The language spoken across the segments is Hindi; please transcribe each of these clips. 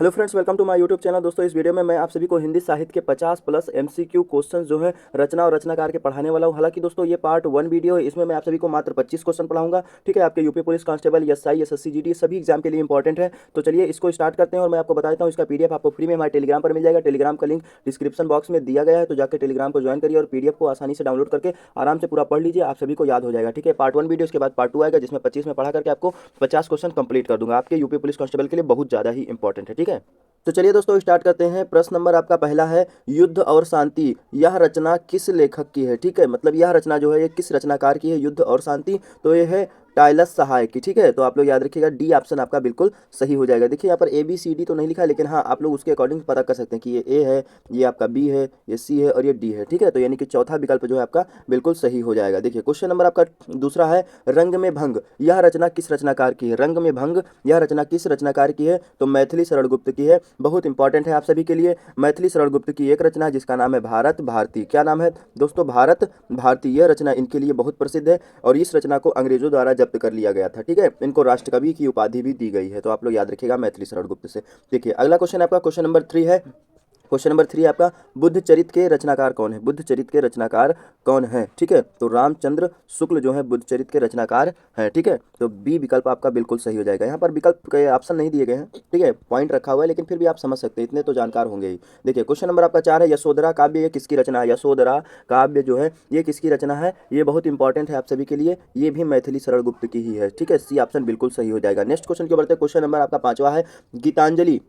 Hello friends, welcome to my YouTube channel. दोस्तों, इस वीडियो में मैं आप सभी को हिंदी साहित्य के 50 प्लस एमसीक्यू क्वेश्चन जो है रचना और रचनाकार के पढ़ाने वाला हूं। हालांकि दोस्तों ये पार्ट 1 वीडियो है, इसमें मैं आप सभी को मात्र 25 क्वेश्चन पढ़ाऊंगा। ठीक है, आपके UP police constable, SI, SSC, GD सभी एग्जाम के लिए इंपॉर्टेंट है। तो चलिए इसको स्टार्ट करते हैं और मैं आपको बता देता हूँ इसका पीडीएफ आपको फ्री में हमारे टेलीग्राम पर मिल जाएगा। टेलीग्राम का लिंक डिस्क्रिप्शन बॉक्स में दिया गया है, तो जाकर टेलीग्राम को ज्वाइन करिए और पीडीएफ को आसानी से डाउनलोड करके आराम से पूरा पढ़ लीजिए। आप सभी को याद हो जाएगा। ठीक है, पार्ट 1 वीडियो, इसके बाद पार्ट 2 आएगा जिसमें 25 में पढ़ा करके आपको 50 क्वेश्चन कंप्लीट कर दूंगा। आपके यूपी पुलिस कांस्टेबल के लिए बहुत ज़्यादा ही इंपॉर्टेंट है। ठीक है, तो चलिए दोस्तों स्टार्ट करते हैं। प्रश्न नंबर आपका पहला है, युद्ध और शांति यह रचना किस लेखक की है। ठीक है, मतलब यह रचना जो है ये किस रचनाकार की है, युद्ध और शांति। तो ये है टाइलस सहाय की। ठीक है, तो आप लोग याद रखिएगा, डी ऑप्शन आपका बिल्कुल सही हो जाएगा। देखिए यहाँ पर ए बी सी डी तो नहीं लिखा है, लेकिन हाँ आप लोग उसके अकॉर्डिंग पता कर सकते हैं कि ये ए है, ये आपका बी है, ये सी है और ये डी है। ठीक है, तो यानी कि चौथा विकल्प जो है आपका बिल्कुल सही हो जाएगा। देखिए क्वेश्चन नंबर आपका दूसरा है, रंग में भंग यह रचना किस रचनाकार की है। रंग में भंग यह रचना किस रचनाकार की है, तो मैथिली शरण गुप्त की है। बहुत इंपॉर्टेंट है आप सभी के लिए। मैथिली शरण गुप्त की एक रचना है जिसका नाम है भारत भारती। क्या नाम है दोस्तों? भारत भारती। यह रचना इनके लिए बहुत प्रसिद्ध है और इस रचना को अंग्रेजों द्वारा जब्त कर लिया गया था। ठीक है, इनको राष्ट्रकवि की उपाधि भी दी गई है, तो आप लोग याद रखिएगा मैथिली शरण गुप्त से। देखिए अगला क्वेश्चन आपका क्वेश्चन नंबर 3 है। क्वेश्चन नंबर 3 आपका, बुद्ध चरित के रचनाकार कौन है। बुद्ध चरित के रचनाकार कौन है? ठीक है, तो रामचंद्र शुक्ल जो है बुद्ध चरित के रचनाकार हैं। ठीक है, तो बी विकल्प आपका बिल्कुल सही हो जाएगा। यहाँ पर विकल्प के ऑप्शन नहीं दिए गए हैं, ठीक है, पॉइंट रखा हुआ है, लेकिन फिर भी आप समझ सकते हैं, इतने तो जानकार होंगे ही। देखिए क्वेश्चन नंबर आपका 4 है, यशोधरा काव्य ये किसकी रचना है। यशोधरा काव्य जो है ये किसकी रचना है, ये बहुत इंपॉर्टेंट है आप सभी के लिए। ये भी मैथिली शरण गुप्त की ही है। ठीक है, सी ऑप्शन बिल्कुल सही हो जाएगा। नेक्स्ट क्वेश्चन के बढ़ते, क्वेश्चन नंबर आपका 5वां है, गीतांजलि।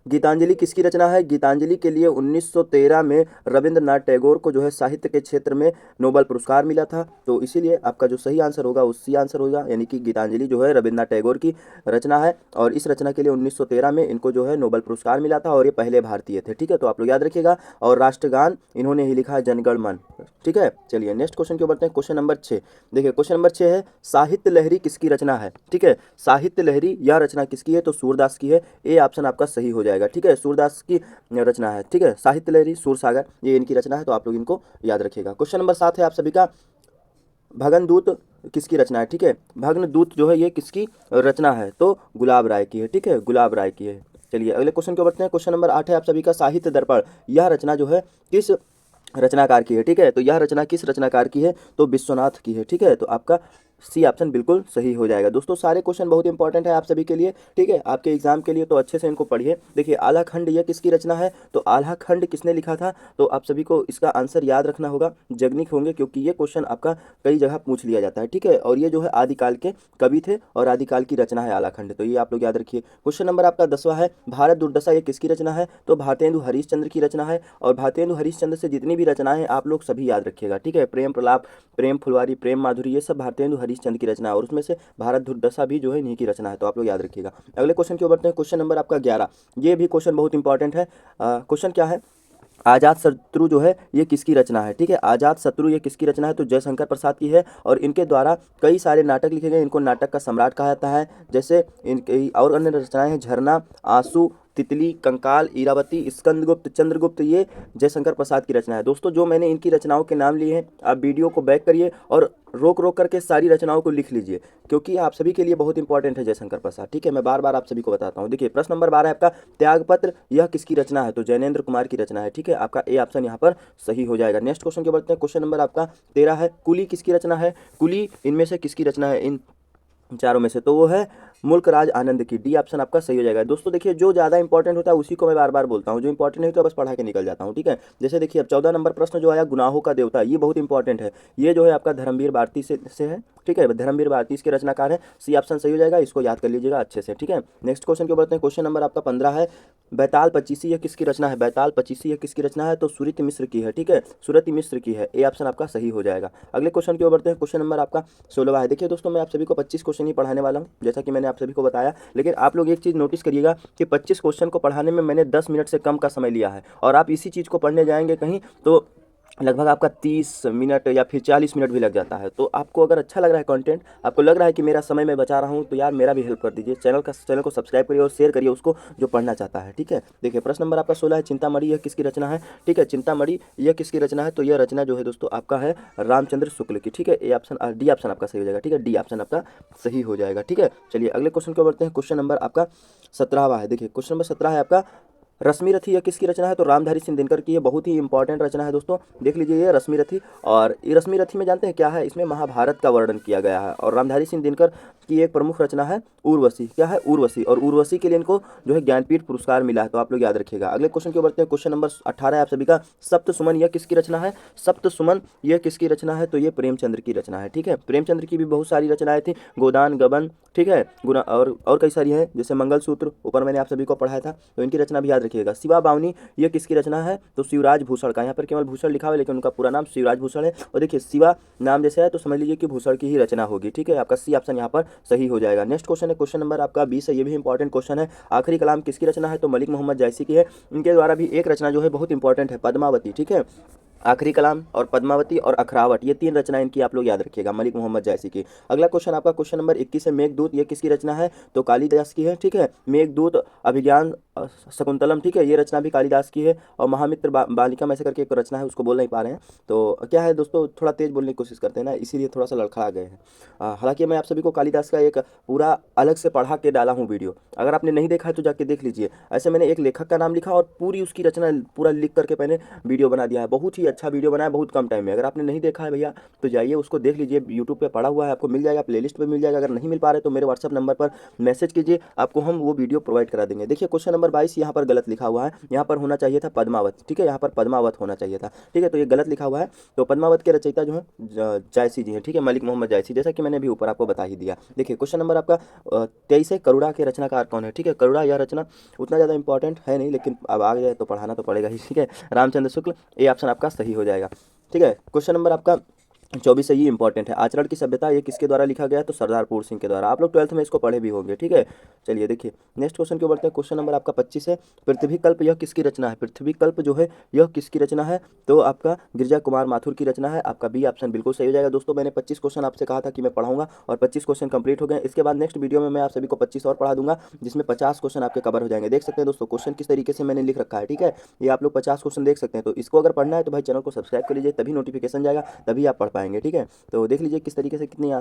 गीतांजलि किसकी रचना है। गीतांजलि के लिए 1913 में रविंद्रनाथ टैगोर को जो है साहित्य के क्षेत्र में नोबेल पुरस्कार मिला था। तो इसीलिए आपका जो सही आंसर होगा वो सी आंसर होगा, यानी कि गीतांजलि जो है रविंद्रनाथ टैगोर की रचना है और इस रचना के लिए 1913 में इनको जो है नोबेल पुरस्कार मिला था और ये पहले भारतीय थे। ठीक है, तो आप लोग याद रखिएगा। और राष्ट्रगान इन्होंने ही लिखा है, जनगण मन। ठीक है, चलिए नेक्स्ट क्वेश्चन के बढ़ते हैं। Question number 6। देखिए क्वेश्चन नंबर 6 है, साहित्य लहरी किसकी रचना है। ठीक है, साहित्य लहरी यह रचना किसकी है, तो सूरदास की है। ए ऑप्शन आपका सही हो जाएगा। ठीक है, सूरदास की रचना है। ठीक है, साहित्य लहरी सूरसागर ये इनकी रचना है, तो आप लोग इनको याद रखिएगा। क्वेश्चन नंबर 7 है आप सभी का, भगनदूत किसकी रचना है। ठीक है, भग्नदूत जो है ये किसकी रचना है, तो गुलाब राय की है। ठीक है, गुलाब राय की है। चलिए अगले क्वेश्चन को बढ़ते हैं। क्वेश्चन नंबर 8 है आप सभी का, साहित्य दर्पण यह रचना जो है किस रचनाकार की है। ठीक है, तो यह रचना किस रचनाकार की है, तो विश्वनाथ की है। ठीक है, तो आपका सी ऑप्शन बिल्कुल सही हो जाएगा। दोस्तों सारे क्वेश्चन बहुत इंपॉर्टेंट है आप सभी के लिए। ठीक है, आपके एग्जाम के लिए, तो अच्छे से इनको पढ़िए। देखिए आल्हा खंड यह किसकी रचना है, तो आल्हा खंड किसने लिखा था, तो आप सभी को इसका आंसर याद रखना होगा, जगनिक होंगे, क्योंकि ये क्वेश्चन आपका कई जगह पूछ लिया जाता है। ठीक है, और ये जो है आदिकाल के कवि थे और आदिकाल की रचना है आल्हा खंड, तो ये आप लोग याद रखिए। क्वेश्चन नंबर आपका 10वां है, भारत दुर्दशा ये किसकी रचना है, तो भारतेंदु हरीशचंद्र की रचना है। और भारतेंदु हरीशचंद्र से जितनी भी रचनाएं हैं आप लोग सभी याद रखिएगा। ठीक है, प्रेम प्रलाप, प्रेम फुलवारी, प्रेम माधुरी, ये सब भारतेंदु हरीशचंद्र की रचना है और उसमें से भारत दुर्दशा भी जो है इन्हीं की रचना है, तो आप लोग याद रखिएगा। अगले क्वेश्चन की ओर बढ़ते हैं। क्वेश्चन नंबर आपका 11, ये भी क्वेश्चन बहुत इंपॉर्टेंट है। क्वेश्चन क्या है, आजाद शत्रु जो है ये किसकी रचना है। ठीक है, आजाद शत्रु ये किसकी रचना है, तो जयशंकर प्रसाद की है और इनके द्वारा कई सारे नाटक लिखे गए, इनको नाटक का सम्राट कहा जाता है। जैसे इनके और अन्य रचनाएं हैं, झरना, आंसू, तितली, कंकाल, इरावती, स्कंदगुप्त, चंद्रगुप्त, ये जयशंकर प्रसाद की रचना है। दोस्तों जो मैंने इनकी रचनाओं के नाम लिए हैं, आप वीडियो को बैक करिए और रोक रोक करके सारी रचनाओं को लिख लीजिए, क्योंकि आप सभी के लिए बहुत इंपॉर्टेंट है जयशंकर प्रसाद। ठीक है, मैं बार बार आप सभी को बताता हूँ। देखिए प्रश्न नंबर 12 है आपका, त्यागपत्र यह किसकी रचना है, तो जैनेन्द्र कुमार की रचना है। ठीक है, आपका ए ऑप्शन यहाँ पर सही हो जाएगा। नेक्स्ट क्वेश्चन के बढ़ते हैं। क्वेश्चन नंबर आपका 13 है, कुली किसकी रचना है। कुली इनमें से किसकी रचना है, इन चारों में से, तो वो है मुल्क राज आनंद की। डी ऑप्शन आपका सही हो जाएगा। दोस्तों देखिए जो ज़्यादा इंपॉर्टेंट होता है उसी को मैं बार बार बोलता हूँ, जो इंपॉर्टेंट नहीं होता बस पढ़ा के निकल जाता हूँ। ठीक है, जैसे देखिए अब 14 नंबर प्रश्न जो आया, गुनाहों का देवता, ये बहुत इंपॉर्टेंट है। ये जो है आपका धर्मवीर भारती से है। ठीक है, धर्मवीर भारती इसके रचनाकार है। सी ऑप्शन सही हो जाएगा, इसको याद कर लीजिएगा अच्छे से। ठीक है, नेक्स्ट क्वेश्चन के बढ़ते हैं। क्वेश्चन नंबर आपका 15 है, बैताल पचीसी यह किसकी रचना है। बैताल पचीसी यह किसकी रचना है, तो सुरति मिश्र की है। ठीक है, सुरति मिश्र की है। ए ऑप्शन आपका सही हो जाएगा। अगले क्वेश्चन की ओर बढ़ते हैं। क्वेश्चन नंबर आपका 16 है। देखिए दोस्तों मैं आप सभी को 25 क्वेश्चन ही पढ़ाने वाला हूँ, जैसा कि मैंने आप सभी को बताया, लेकिन आप लोग एक चीज़ नोटिस करिएगा कि 25 क्वेश्चन को पढ़ाने में मैंने 10 मिनट से कम का समय लिया है, और आप इसी चीज़ को पढ़ने जाएंगे कहीं तो लगभग आपका 30 मिनट या फिर 40 मिनट भी लग जाता है। तो आपको अगर अच्छा लग रहा है कंटेंट, आपको लग रहा है कि मेरा समय मैं बचा रहा हूँ, तो यार मेरा भी हेल्प कर दीजिए। चैनल को सब्सक्राइब करिए और शेयर करिए उसको जो पढ़ना चाहता है, ठीक है। देखिए प्रश्न नंबर आपका 16 है, चिंतामणि यह किसकी रचना है, ठीक है। चिंतामणि यह किसकी रचना है, तो यह रचना जो है दोस्तों आपका है रामचंद्र शुक्ल की, ठीक है। ए ऑप्शन डी ऑप्शन आपका सही हो जाएगा, ठीक है। डी ऑप्शन आपका सही हो जाएगा, ठीक है। चलिए अगले क्वेश्चन को बढ़ते हैं। क्वेश्चन नंबर आपका 17वां है। देखिए क्वेश्चन नंबर 17 है आपका, रश्मि रथी यह किसकी रचना है, तो रामधारी सिंह दिनकर की। ये बहुत ही इंपॉर्टेंट रचना है दोस्तों, देख लीजिए ये रश्मि रथी। और ये रश्मि रथी में जानते हैं क्या है, इसमें महाभारत का वर्णन किया गया है। और रामधारी सिंह दिनकर की एक प्रमुख रचना है उर्वशी, क्या है उर्वशी। और उर्वशी के लिए इनको जो है ज्ञानपीठ पुरस्कार मिला है, तो आप लोग याद रखिएगा। अगले क्वेश्चन की ओर बढ़ते हैं। क्वेश्चन नंबर 18 है आप सभी का, सप्त सुमन यह किसकी रचना है, सप्त सुमन यह किसकी रचना है, तो ये प्रेमचंद्र की रचना है, ठीक है। प्रेमचंद्र की भी बहुत सारी रचनाएं थी, गोदान गबन, ठीक है, गुना और कई सारी हैं, जैसे मंगलसूत्र ऊपर मैंने आप सभी को पढ़ाया था, तो इनकी रचना भी याद रखिएगा। शिवा बावनी यह किसकी रचना है, तो शिवराज भूषण का। यहाँ पर केवल भूषण लिखा हुआ है लेकिन उनका पूरा नाम शिवराज भूषण है। और देखिए शिवा नाम जैसे है तो समझ लीजिए कि भूषण की ही रचना होगी, ठीक है। आपका सी ऑप्शन यहाँ पर सही हो जाएगा। नेक्स्ट क्वेश्चन है, क्वेश्चन नंबर आपका 20 है, ये भी इंपॉर्टेंट क्वेश्चन है। आखिरी कलाम किसकी रचना है, तो मलिक मोहम्मद जायसी की है। इनके द्वारा भी एक रचना जो है बहुत इंपॉर्टेंट है, पद्मावती, ठीक है। आखिरी कलाम और पद्मावती और अखरावट, ये तीन रचनाएं इनकी आप लोग याद रखिएगा, मलिक मोहम्मद जायसी की। अगला क्वेश्चन आपका क्वेश्चन नंबर 21 है, मेघदूत ये किसकी रचना है, तो कालिदास की है, ठीक है। मेघदूत अभिज्ञान शकुंतलम, ठीक है, ये रचना भी कालिदास की है। और महामित्र बालिका ऐसे करके एक रचना है, उसको बोल नहीं पा रहे हैं, तो क्या है दोस्तों थोड़ा तेज बोलने की कोशिश करते हैं ना, इसीलिए थोड़ा सा लड़खड़ा गए हैं। हालांकि मैं आप सभी को कालिदास का एक पूरा अलग से पढ़ा के डाला हूँ वीडियो, अगर आपने नहीं देखा है तो जाके देख लीजिए। ऐसे मैंने एक लेखक का नाम लिखा और पूरी उसकी रचना पूरा लिख करके मैंने वीडियो बना दिया है, बहुत ही अच्छा वीडियो बनाया, बहुत कम टाइम में। अगर आपने नहीं देखा है भैया तो जाइए उसको देख लीजिए, यूट्यूब पे पड़ा हुआ है, आपको मिल जाएगा, प्लेलिस्ट पे मिल जाएगा। अगर नहीं मिल पा रहे तो मेरे व्हाट्सअप नंबर पर मैसेज कीजिए, आपको हम वो वीडियो प्रोवाइड करा देंगे। देखिए क्वेश्चन नंबर 22 यहाँ पर गलत लिखा हुआ है, यहाँ पर होना चाहिए था पद्मावत, ठीक है, यहाँ पर पद्मावत होना चाहिए था, ठीक है। तो ये गलत लिखा हुआ है, तो पद्मावत के रचयिता जो है जायसी जी हैं, ठीक है, मलिक मोहम्मद जायसी, जैसा कि मैंने अभी ऊपर आपको बता ही दिया। देखिए क्वेश्चन नंबर आपका 23 है, करुणा के रचनाकार कौन है, ठीक है। करुणा यह रचना उतना ज़्यादा इंपॉर्टेंट है नहीं, लेकिन अब आ गया तो पढ़ाना तो पड़ेगा ही, ठीक है। रामचंद्र शुक्ल, ये ऑप्शन आपका सही हो जाएगा, ठीक है। क्वेश्चन नंबर आपका 24 है, ये इंपॉर्टेंट है, आचरण की सभ्यता ये किसके द्वारा लिखा गया है, तो सरदार पूर सिंह के द्वारा। आप लोग 12th में इसको पढ़े भी होंगे, ठीक है। चलिए देखिए नेक्स्ट क्वेश्चन के बढ़ते हैं। क्वेश्चन नंबर आपका 25 है, पृथ्वी कल्प यह किसकी रचना है, पृथ्वी कल्प जो है यह किसकी रचना है, तो आपका गिरजा कुमार माथुर की रचना है। आपका बी ऑप्शन बिल्कुल सही हो जाएगा। दोस्तों मैंने 25 क्वेश्चन आपसे कहा था कि मैं पढ़ाऊंगा और 25 क्वेश्चन कंप्लीट हो गए। इसके बाद नेक्स्ट वीडियो में मैं आप सभी को 25 और पढ़ा दूंगा, जिसमें 50 क्वेश्चन आपके कवर हो जाएंगे। देख सकते हैं दोस्तों क्वेश्चन किस तरीके से मैंने लिख रखा है, ठीक है। ये आप लोग 50 क्वेश्चन देख सकते हैं, तो इसको अगर पढ़ना है तो भाई चैनल को सब्सक्राइब कर लीजिए, तभी नोटिफिकेशन जाएगा, तभी आप पढ़ पाएंगे, ठीक है। तो देख लीजिए किस तरीके से कितनी